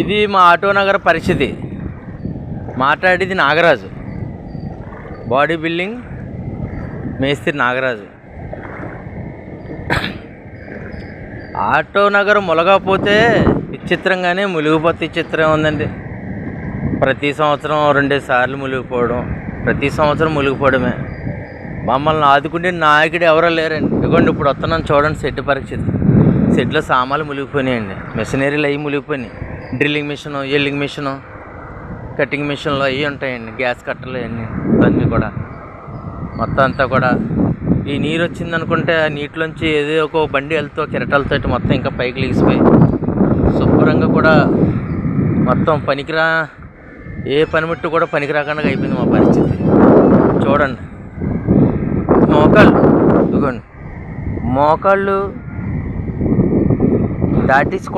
ఇది మా ఆటో నగర్ పరిస్థితి. మాట్లాడేది నాగరాజు, బాడీ బిల్డింగ్ మేస్త్రి నాగరాజు. ఆటో నగర్ ములగపోతే విచిత్రంగానే మునిగిపోతే చిత్రం ఉందండి. ప్రతి సంవత్సరం 2 సార్లు మునిగిపోవడం, ప్రతి సంవత్సరం మునిగిపోవడమే. మమ్మల్ని ఆదుకునే నాయకుడు ఎవరో లేరండి. ఇదిగోండి ఇప్పుడు వస్తున్నాను చూడండి షెడ్ పరిస్థితి. షెడ్లో సామాన్లు మునిగిపోయినాయండి, మెషినరీలు అవి మునిగిపోయినాయి. డ్రిల్లింగ్ మిషను, ఎల్లింగ్ మిషను, కటింగ్ మిషన్లు అవి ఉంటాయండి, గ్యాస్ కట్టలు అన్నీ ఇవన్నీ కూడా మొత్తం అంతా కూడా. ఈ నీరు వచ్చింది అనుకుంటే ఆ నీటిలోంచి ఏదో ఒక బండి వెళ్తూ కెరటాలతో మొత్తం ఇంకా పైకి లేచిపోయి శుభ్రంగా కూడా మొత్తం పనికిరా ఏ పనిముట్టు కూడా పనికి రాకుండా అయిపోయింది మా పరిస్థితి. చూడండి మోకాళ్ళు, ఇదిగోండి మోకాళ్ళు దాటేసి